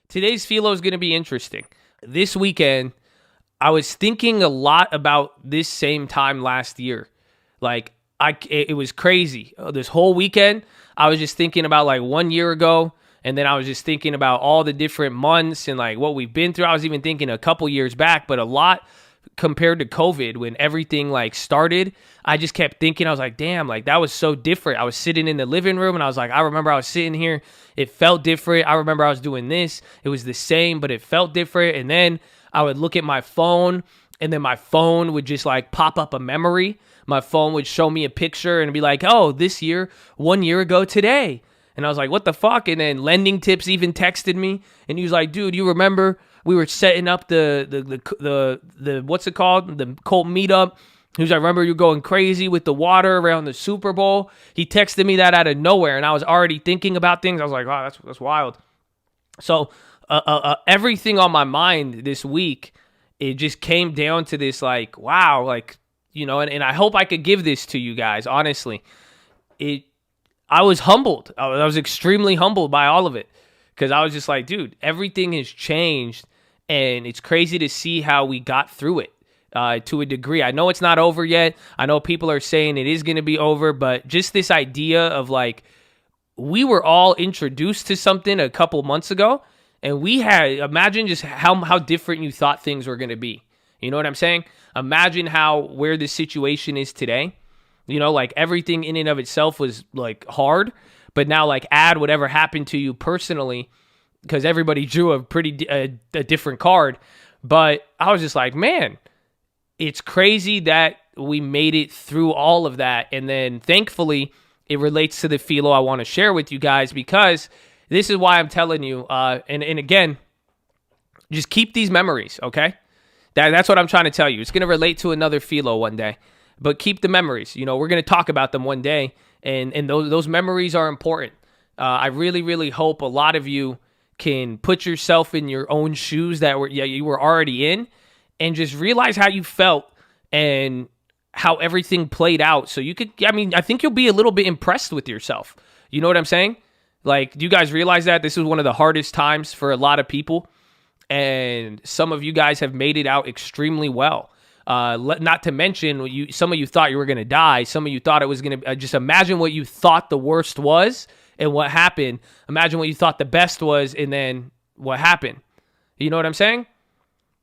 Today's philo is going to be interesting. This weekend, I was thinking a lot about this same time last year. Like, it was crazy. This whole weekend, I was just thinking about like 1 year ago, and then I was just thinking about all the different months and like what we've been through. I was even thinking a couple years back, but a lot compared to COVID when everything like started. I just kept thinking, I was like, damn, like that was so different. I was sitting in the living room and I was like, I remember I was sitting here. It felt different. I remember I was doing this. It was the same, but it felt different. And then I would look at my phone and then my phone would just like pop up a memory. My phone would show me a picture and be like, oh, this year, 1 year ago today. And I was like, what the fuck? And then Lending Tips even texted me and he was like, dude, you remember we were setting up the what's it called? The cult meetup. He was like, I remember you going crazy with the water around the Super Bowl. He texted me that out of nowhere, and I was already thinking about things. I was like, wow, that's wild. So everything on my mind this week, it just came down to this like, wow, like, you know, and I hope I could give this to you guys, honestly. I was humbled. I was extremely humbled by all of it because I was just like, dude, everything has changed, and it's crazy to see how we got through it. To a degree. I know it's not over yet. I know people are saying it is going to be over, but just this idea of like, we were all introduced to something a couple months ago, and imagine just how different you thought things were going to be. You know what I'm saying? Imagine where this situation is today. You know, like everything in and of itself was like hard, but now like add whatever happened to you personally, because everybody drew a different card. But I was just like, man, it's crazy that we made it through all of that. And then thankfully, it relates to the philo I want to share with you guys, because this is why I'm telling you. And again, just keep these memories, okay? That's what I'm trying to tell you. It's going to relate to another philo one day, but keep the memories. You know, we're going to talk about them one day, and those memories are important. I really, really hope a lot of you can put yourself in your own shoes that you were already in, and just realize how you felt and how everything played out. So I think you'll be a little bit impressed with yourself. You know what I'm saying? Like, do you guys realize that this was one of the hardest times for a lot of people? And some of you guys have made it out extremely well. Not to mention, some of you thought you were going to die. Some of you thought it was going to, just imagine what you thought the worst was and what happened. Imagine what you thought the best was and then what happened. You know what I'm saying?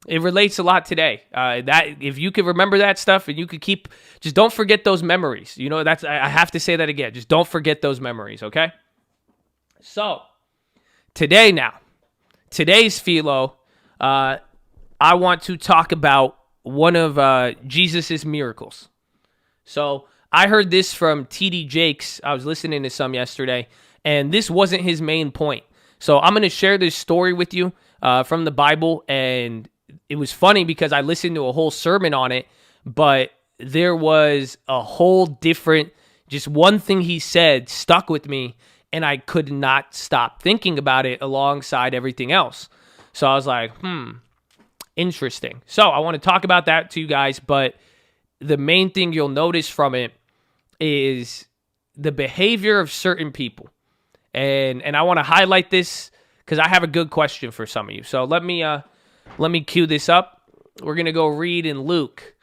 It relates a lot today. That if you could remember that stuff and you could just don't forget those memories. You know, I have to say that again. Just don't forget those memories, okay? So, today's philo, I want to talk about one of Jesus's miracles. So, I heard this from T.D. Jakes. I was listening to some yesterday, and this wasn't his main point. So, I'm going to share this story with you from the Bible, and it was funny because I listened to a whole sermon on it, but there was a whole different, just one thing he said stuck with me, and I could not stop thinking about it alongside everything else. So I was like, interesting. So I want to talk about that to you guys, but the main thing you'll notice from it is the behavior of certain people. And I want to highlight this because I have a good question for some of you. So let me cue this up. We're going to go read in Luke,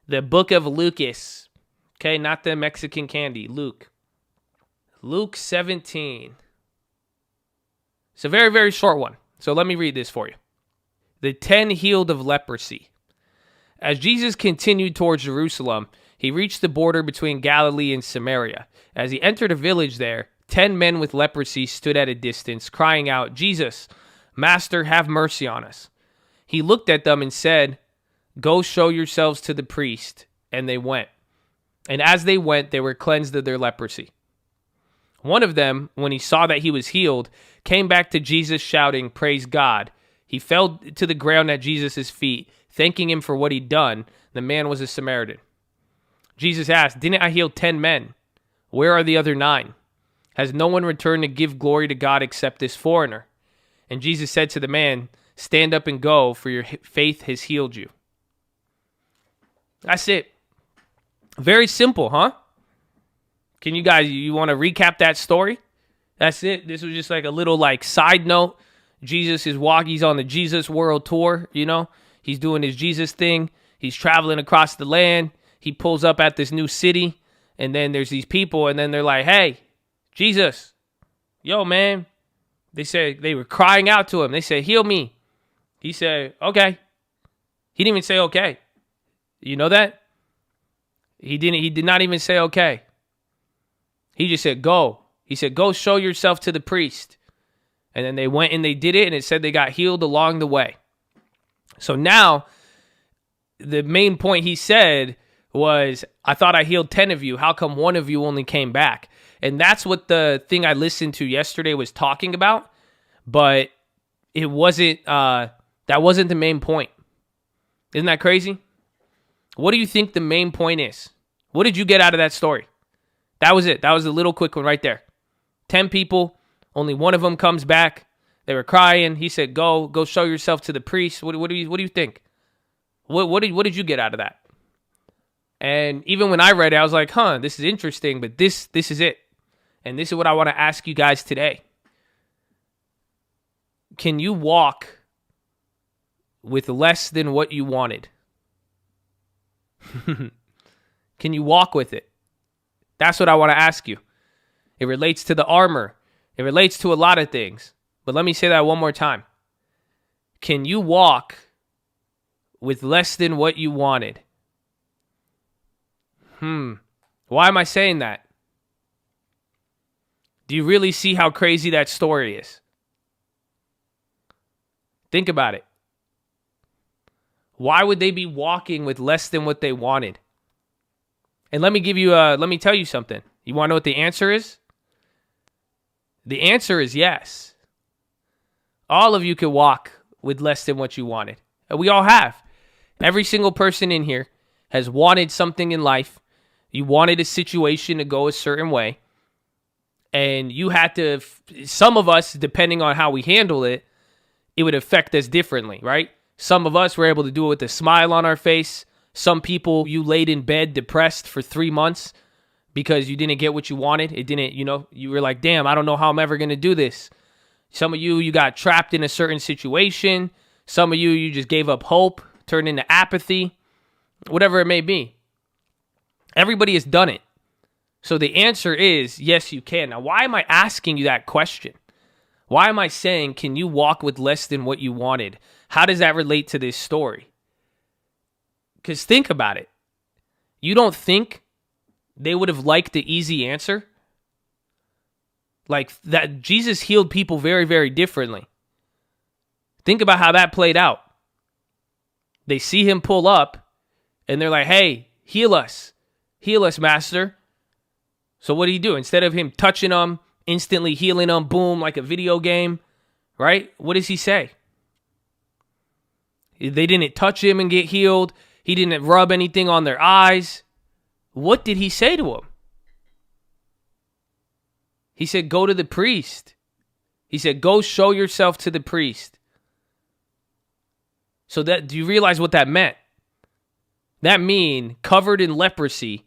the book of Lucas. Okay, not the Mexican candy, Luke. Luke 17. It's a very, very short one. So let me read this for you. The 10 healed of leprosy. As Jesus continued towards Jerusalem, he reached the border between Galilee and Samaria. As he entered a village there, 10 men with leprosy stood at a distance, crying out, Jesus, Master, have mercy on us. He looked at them and said, Go show yourselves to the priest. And they went. And as they went, they were cleansed of their leprosy. One of them, when he saw that he was healed, came back to Jesus shouting, Praise God. He fell to the ground at Jesus' feet, thanking him for what he'd done. The man was a Samaritan. Jesus asked, Didn't I heal 10 men? Where are the other 9? Has no one returned to give glory to God except this foreigner? And Jesus said to the man, Stand up and go, for your faith has healed you. That's it. Very simple, huh? Can you guys, you want to recap that story? That's it. This was just like a little side note, Jesus is walking. He's on the Jesus World Tour, you know. He's doing his Jesus thing. He's traveling across the land. He pulls up at this new city, and then there's these people, and then they're like, hey, Jesus, yo, man. They said they were crying out to him. They said, heal me. He said, okay. He didn't even say okay. You know that? He did not even say okay. He just said, go. He said, go show yourself to the priest. And then they went and they did it, and it said they got healed along the way. So now, the main point he said was, I thought I healed 10 of you. How come one of you only came back? And that's what the thing I listened to yesterday was talking about. But it wasn't, that wasn't the main point. Isn't that crazy? What do you think the main point is? What did you get out of that story? That was it. That was a little quick one right there. 10 people, only one of them comes back. They were crying. He said, go show yourself to the priest. What do you think? What did you get out of that? And even when I read it, I was like, this is interesting, but this is it. And this is what I want to ask you guys today. Can you walk with less than what you wanted? Can you walk with it? That's what I want to ask you. It relates to the armor. It relates to a lot of things. But let me say that one more time. Can you walk with less than what you wanted? Why am I saying that? Do you really see how crazy that story is? Think about it. Why would they be walking with less than what they wanted? And let me tell you something. You want to know what the answer is? The answer is yes. All of you could walk with less than what you wanted. And we all have. Every single person in here has wanted something in life. You wanted a situation to go a certain way. And you had to, some of us, depending on how we handle it, it would affect us differently, right? Some of us were able to do it with a smile on our face. Some people, you laid in bed depressed for 3 months because you didn't get what you wanted. It didn't, you were like, damn, I don't know how I'm ever going to do this. Some of you got trapped in a certain situation. Some of you just gave up hope, turned into apathy, whatever it may be. Everybody has done it. So the answer is, yes, you can. Now, why am I asking you that question? Why am I saying, can you walk with less than what you wanted? How does that relate to this story? Because think about it. You don't think they would have liked the easy answer? Like that Jesus healed people very, very differently. Think about how that played out. They see him pull up and they're like, hey, heal us. Heal us, master. So what do you do? Instead of him touching them, instantly healing them, boom, like a video game, right? What does he say? They didn't touch him and get healed. He didn't rub anything on their eyes. What did he say to them? He said, go to the priest. He said, go show yourself to the priest. So that, do you realize what that meant? That mean covered in leprosy,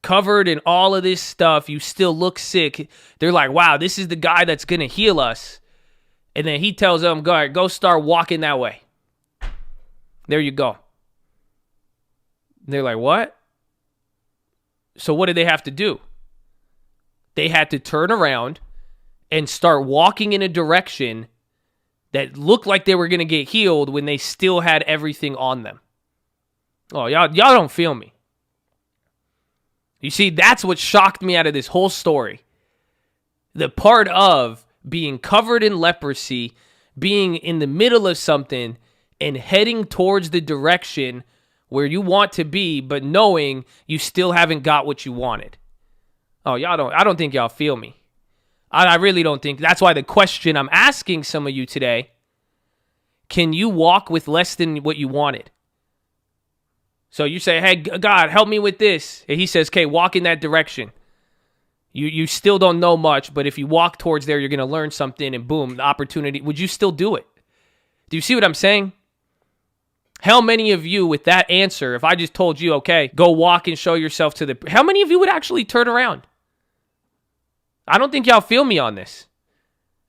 covered in all of this stuff, you still look sick. They're like, wow, this is the guy that's going to heal us. And then he tells them, go start walking that way. There you go. They're like, what? So what did they have to do? They had to turn around and start walking in a direction that looked like they were going to get healed when they still had everything on them. Oh, y'all don't feel me. You see, that's what shocked me out of this whole story. The part of being covered in leprosy, being in the middle of something and heading towards the direction where you want to be, but knowing you still haven't got what you wanted. Oh, I don't think y'all feel me. I really don't think. That's why the question I'm asking some of you today, can you walk with less than what you wanted? So you say, hey, God, help me with this. And he says, okay, walk in that direction. You still don't know much, but if you walk towards there, you're going to learn something, and boom, the opportunity. Would you still do it? Do you see what I'm saying? How many of you with that answer, if I just told you, okay, go walk and show yourself to the... How many of you would actually turn around? I don't think y'all feel me on this.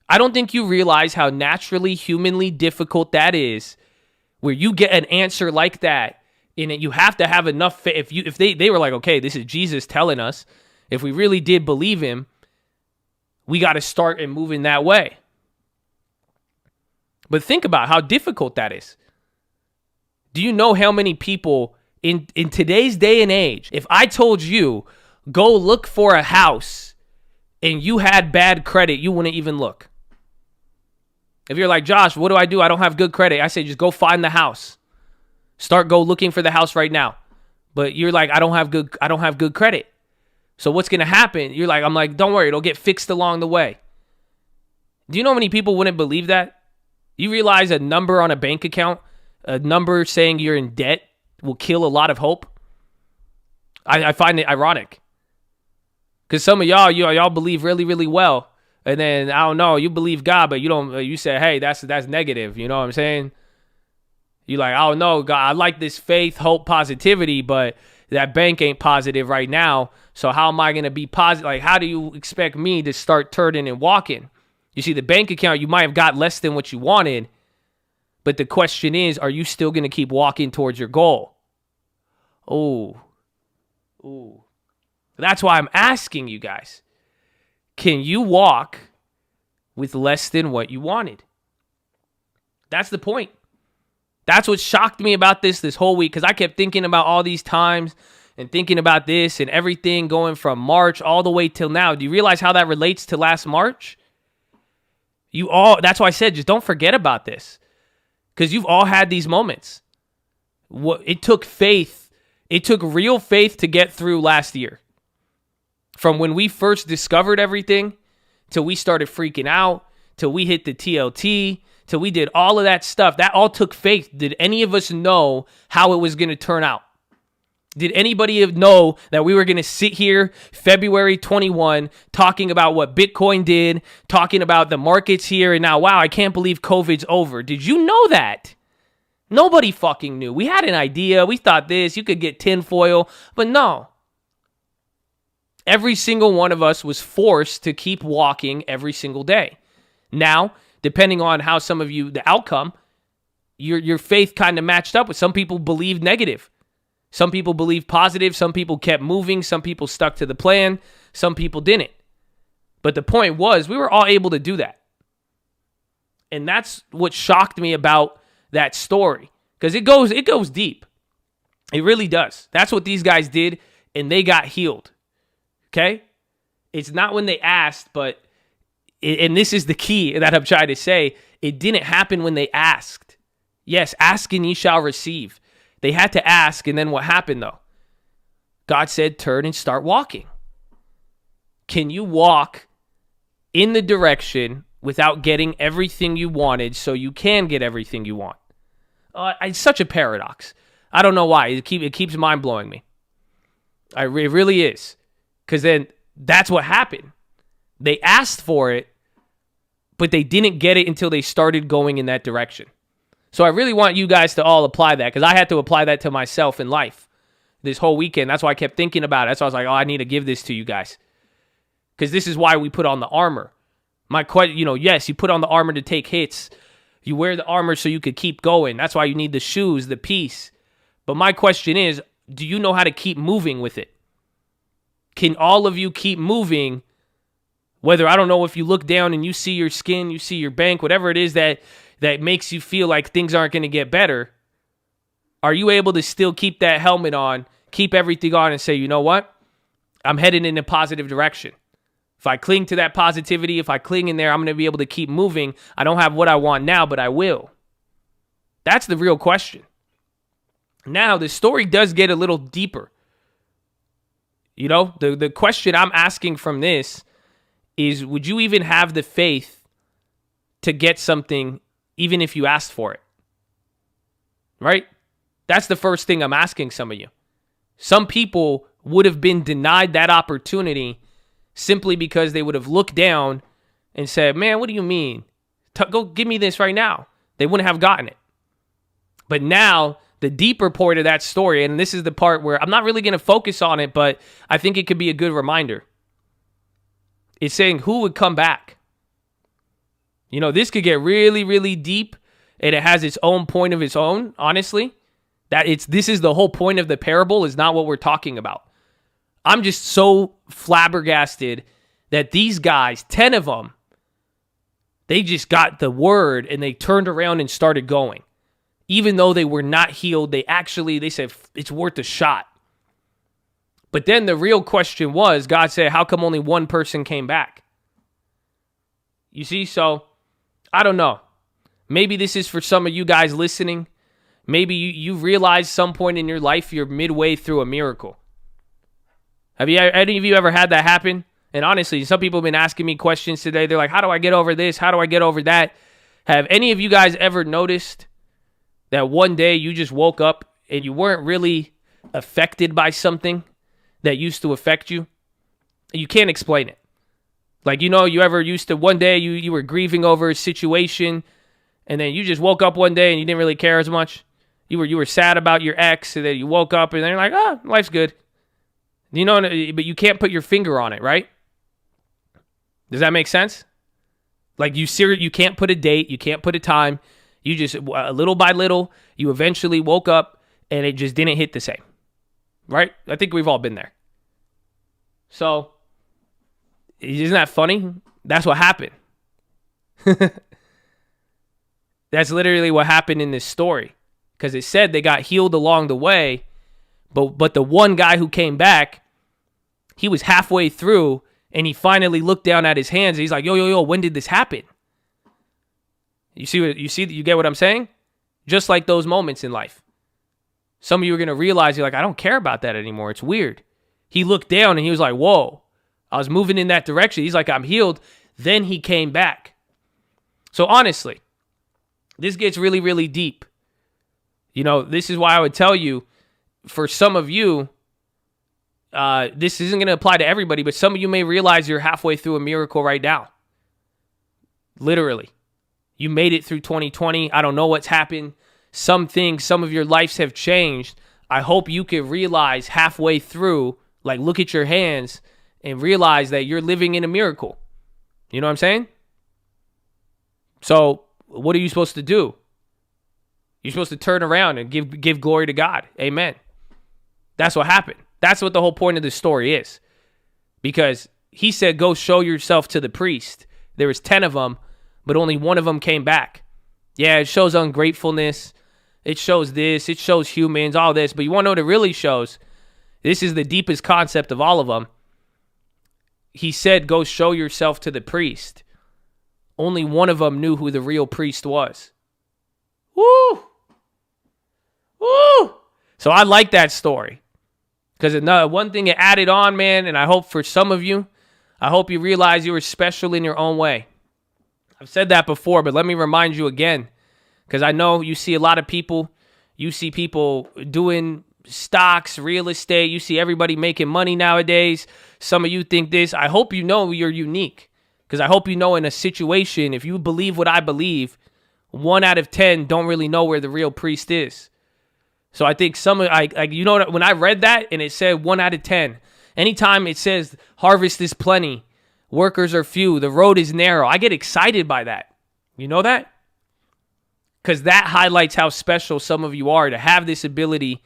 I don't think you realize how naturally, humanly difficult that is, where you get an answer like that, and you have to have enough faith. If they were like, okay, this is Jesus telling us, if we really did believe him, we got to start and move in that way. But think about how difficult that is. Do you know how many people in today's day and age, if I told you, go look for a house and you had bad credit, you wouldn't even look? If you're like, Josh, what do? I don't have good credit. I say, just go find the house. Go looking for the house right now. But you're like, I don't have good credit. So what's going to happen? I'm like, don't worry, it'll get fixed along the way. Do you know how many people wouldn't believe that? You realize a number on a bank account, a number saying you're in debt will kill a lot of hope? I find it ironic. Because some of y'all believe really, really well. And then, I don't know, you believe God, but you say, hey, that's negative. You know what I'm saying? You like, oh no, God, I like this faith, hope, positivity, but that bank ain't positive right now. So how am I going to be positive? Like, how do you expect me to start turning and walking? You see, the bank account, you might have got less than what you wanted. But the question is, are you still going to keep walking towards your goal? Oh. That's why I'm asking you guys. Can you walk with less than what you wanted? That's the point. That's what shocked me about this whole week, because I kept thinking about all these times and thinking about this and everything going from March all the way till now. Do you realize how that relates to last March? That's why I said, just don't forget about this, because you've all had these moments. It took faith. It took real faith to get through last year. From when we first discovered everything, till we started freaking out, till we hit the TLT, till we did all of that stuff, that all took faith. Did any of us know how it was going to turn out? Did anybody know that we were going to sit here February 21 talking about what Bitcoin did, talking about the markets here, and now, wow, I can't believe COVID's over? Did you know that? Nobody fucking knew. We had an idea. We thought you could get tinfoil, but no. Every single one of us was forced to keep walking every single day. Now, depending on how some of you, the outcome, your faith kind of matched up with. Some people believed negative. Some people believed positive. Some people kept moving. Some people stuck to the plan. Some people didn't. But the point was, we were all able to do that. And that's what shocked me about that story. Because it goes deep. It really does. That's what these guys did, and they got healed. Okay? It's not when they asked, but, and this is the key that I'm trying to say, it didn't happen when they asked. Yes, ask and ye shall receive. They had to ask, and then what happened though? God said, turn and start walking. Can you walk in the direction without getting everything you wanted so you can get everything you want? It's such a paradox. I don't know why. It keeps mind-blowing me. It really is. Because then that's what happened. They asked for it, but they didn't get it until they started going in that direction. So I really want you guys to all apply that, because I had to apply that to myself in life this whole weekend. That's why I kept thinking about it. That's why I was like, I need to give this to you guys. Because this is why we put on the armor. Yes, you put on the armor to take hits. You wear the armor so you could keep going. That's why you need the shoes, the peace. But my question is, do you know how to keep moving with it? Can all of you keep moving? Whether, I don't know, if you look down and you see your skin, you see your bank, whatever it is that makes you feel like things aren't going to get better, are you able to still keep that helmet on, keep everything on, and say, you know what? I'm heading in a positive direction. If I cling to that positivity, if I cling in there, I'm going to be able to keep moving. I don't have what I want now, but I will. That's the real question. Now, the story does get a little deeper. You know, the question I'm asking from this is, would you even have the faith to get something even if you asked for it? Right? That's the first thing I'm asking some of you. Some people would have been denied that opportunity simply because they would have looked down and said, man, what do you mean? Go give me this right now. They wouldn't have gotten it. But now, the deeper part of that story, and this is the part where I'm not really going to focus on it, but I think it could be a good reminder. It's saying, who would come back? This could get really, really deep, and it has its own point of its own, honestly. This is the whole point of the parable, is not what we're talking about. I'm just so flabbergasted that these guys, 10 of them, they just got the word and they turned around and started going. Even though they were not healed, they said it's worth a shot. But then the real question was, God said, how come only one person came back? You see, so I don't know. Maybe this is for some of you guys listening. Maybe you realize some point in your life you're midway through a miracle. Have any of you ever had that happen? And honestly, some people have been asking me questions today. They're like, how do I get over this? How do I get over that? Have any of you guys ever noticed that one day you just woke up and you weren't really affected by something that used to affect you? You can't explain it. Like, you ever used to, one day you were grieving over a situation, and then you just woke up one day and you didn't really care as much. You were sad about your ex, and then you woke up and then you're like, oh, life's good. But you can't put your finger on it, right? Does that make sense? Like, you can't put a date, you can't put a time. You just, little by little, you eventually woke up and it just didn't hit the same, right? I think we've all been there. So, isn't that funny? That's what happened. That's literally what happened in this story. Because it said they got healed along the way, but the one guy who came back, he was halfway through, and he finally looked down at his hands, and he's like, yo, when did this happen? You get what I'm saying? Just like those moments in life. Some of you are going to realize, you're like, I don't care about that anymore. It's weird. He looked down, and he was like, whoa, I was moving in that direction. He's like, I'm healed. Then he came back. So honestly, this gets really, really deep. This is why I would tell you, for some of you, this isn't going to apply to everybody, but some of you may realize you're halfway through a miracle right now. Literally. You made it through 2020. I don't know what's happened. Some of your lives have changed. I hope you can realize halfway through, like, look at your hands and realize that you're living in a miracle. You know what I'm saying? So what are you supposed to do? You're supposed to turn around and give glory to God. Amen. That's what happened. That's what the whole point of this story is. Because he said, go show yourself to the priest. There was 10 of them, but only one of them came back. Yeah, it shows ungratefulness. It shows this. It shows humans, all this. But you want to know what it really shows? This is the deepest concept of all of them. He said, go show yourself to the priest. Only one of them knew who the real priest was. Woo! Woo! So I like that story. Because one thing it added on, man, and I hope for some of you, I hope you realize you were special in your own way. I've said that before, but let me remind you again. Because I know you see a lot of people. You see people doing stocks, real estate. You see everybody making money nowadays. Some of you think this. I hope you know you're unique. Because I hope you know in a situation, if you believe what I believe, 1 out of 10 don't really know where the real priest is. So I think when I read that and it said 1 out of 10, anytime it says harvest is plenty, workers are few, the road is narrow, I get excited by that. You know that? Because that highlights how special some of you are to have this ability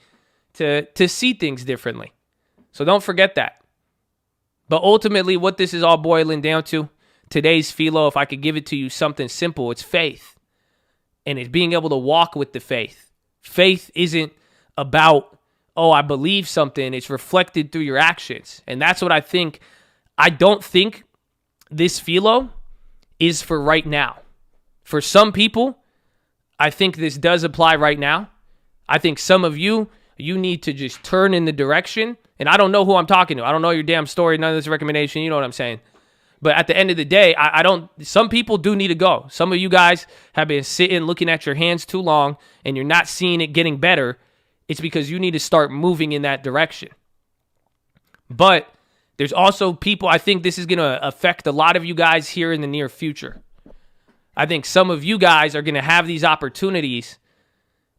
to see things differently. So don't forget that. But ultimately, what this is all boiling down to, today's philo, if I could give it to you something simple, it's faith. And it's being able to walk with the faith. Faith isn't about, I believe something. It's reflected through your actions. And that's what I think. I don't think this philo is for right now. For some people, I think this does apply right now. I think some of you need to just turn in the direction. And I don't know who I'm talking to. I don't know your damn story. None of this recommendation. You know what I'm saying? But at the end of the day, some people do need to go. Some of you guys have been sitting, looking at your hands too long, and you're not seeing it getting better. It's because you need to start moving in that direction. But there's also people, I think this is going to affect a lot of you guys here in the near future. I think some of you guys are going to have these opportunities,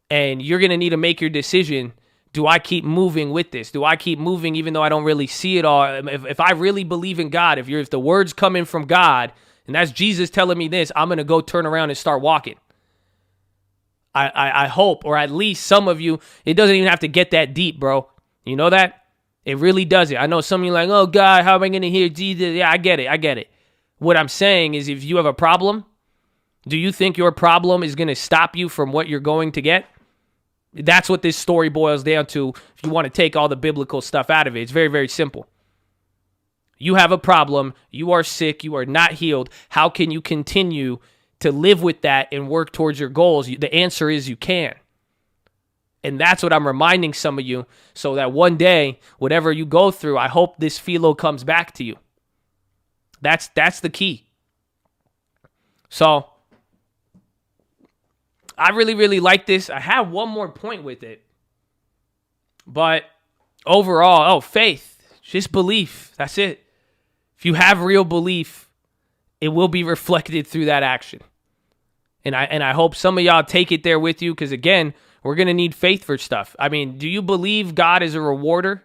and you're going to need to make your decision. Do I keep moving with this? Do I keep moving even though I don't really see it all? If I really believe in God, if the word's coming from God, And that's Jesus telling me this. I'm going to go turn around and start walking. I hope, or at least some of you, it doesn't even have to get that deep, bro. You know that? It really doesn't. I know some of you are like, oh, God, how am I going to hear Jesus? Yeah, I get it. What I'm saying is if you have a problem, do you think your problem is going to stop you from what you're going to get? That's what this story boils down to if you want to take all the biblical stuff out of it. It's very, very simple. You have a problem. You are sick. You are not healed. How can you continue to live with that and work towards your goals? The answer is you can. And that's what I'm reminding some of you, so that one day, whatever you go through, I hope this philo comes back to you. That's the key. So I really, really like this. I have one more point with it. But overall, faith, just belief. That's it. If you have real belief, it will be reflected through that action. And I hope some of y'all take it there with you, because again, we're going to need faith for stuff. I mean, do you believe God is a rewarder?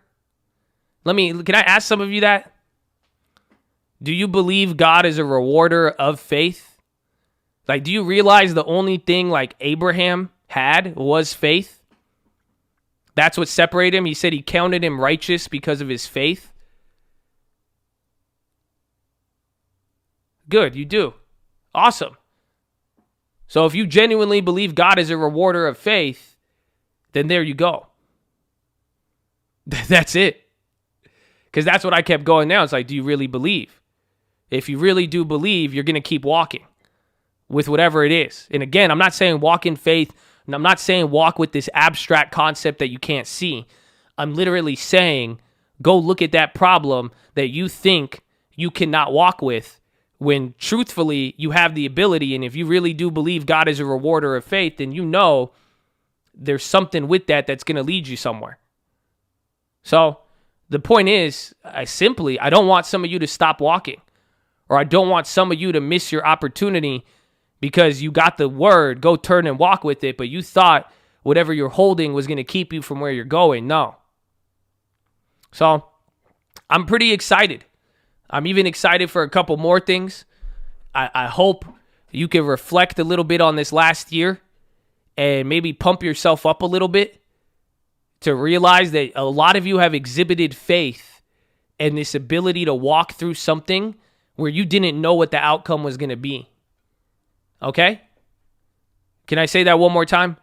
Can I ask some of you that? Do you believe God is a rewarder of faith? Like, do you realize the only thing like Abraham had was faith? That's what separated him. He said he counted him righteous because of his faith. Good, you do. Awesome. So if you genuinely believe God is a rewarder of faith, then there you go. That's it. Because that's what I kept going down. It's like, do you really believe? If you really do believe, you're going to keep walking with whatever it is. And again, I'm not saying walk in faith, and I'm not saying walk with this abstract concept that you can't see. I'm literally saying go look at that problem that you think you cannot walk with, when truthfully you have the ability. And if you really do believe God is a rewarder of faith, then you know there's something with that that's going to lead you somewhere. So the point is, I don't want some of you to stop walking, or I don't want some of you to miss your opportunity because you got the word, go turn and walk with it, but you thought whatever you're holding was going to keep you from where you're going. No. So I'm pretty excited. I'm even excited for a couple more things. I hope you can reflect a little bit on this last year and maybe pump yourself up a little bit to realize that a lot of you have exhibited faith and this ability to walk through something where you didn't know what the outcome was going to be. Okay? Can I say that one more time?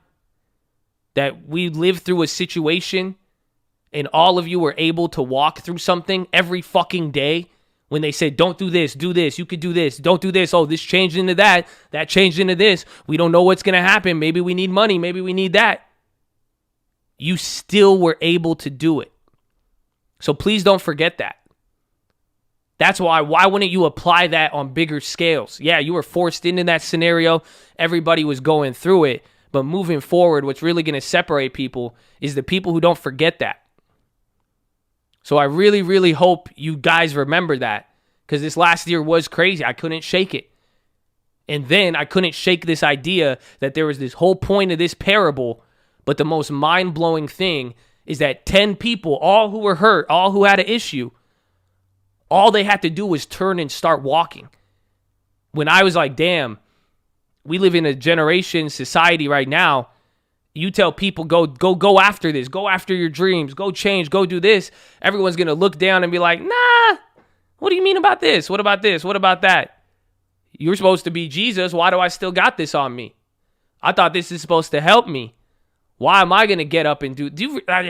That we lived through a situation and all of you were able to walk through something every fucking day. When they said, don't do this, you could do this, don't do this. Oh, this changed into that changed into this. We don't know what's going to happen. Maybe we need money. Maybe we need that. You still were able to do it. So please don't forget that. That's why wouldn't you apply that on bigger scales? Yeah, you were forced into that scenario. Everybody was going through it. But moving forward, what's really going to separate people is the people who don't forget that. So I really, really hope you guys remember that, because this last year was crazy. I couldn't shake it. And then I couldn't shake this idea that there was this whole point of this parable, but the most mind-blowing thing is that 10 people, all who were hurt, all who had an issue, all they had to do was turn and start walking. When I was like, damn, we live in a generation, society right now. You tell people, go after this. Go after your dreams. Go change. Go do this. Everyone's going to look down and be like, nah, what do you mean about this? What about this? What about that? You're supposed to be Jesus. Why do I still got this on me? I thought this is supposed to help me. Why am I going to get up and do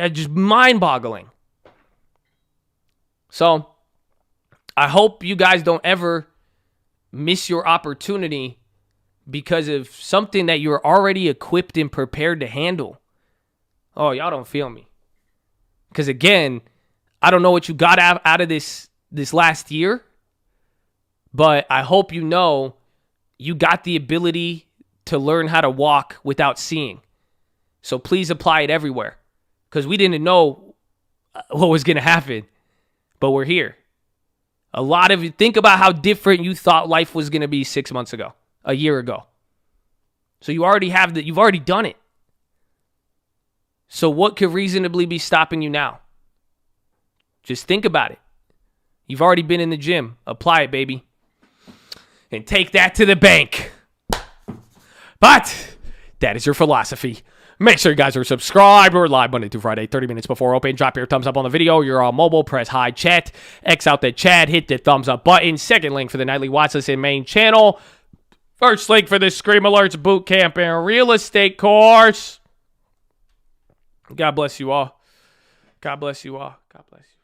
just mind-boggling. So I hope you guys don't ever miss your opportunity because of something that you're already equipped and prepared to handle. Oh, y'all don't feel me. Because again, I don't know what you got out of this last year, but I hope you know you got the ability to learn how to walk without seeing. So please apply it everywhere, because we didn't know what was going to happen, but we're here. A lot of you, think about how different you thought life was going to be 6 months ago. A year ago. So you already have that. You've already done it. So what could reasonably be stopping you now? Just think about it. You've already been in the gym. Apply it, baby. and take that to the bank. But that is your philosophy. Make sure you guys are subscribed. We're live Monday through Friday, 30 minutes before open. Drop your thumbs up on the video. You're on mobile. Press hi chat. X out the chat. Hit the thumbs up button. Second link for the Nightly Watch List and main channel. First link for the Scream Alerts boot camp and real estate course. God bless you all. God bless you all. God bless you.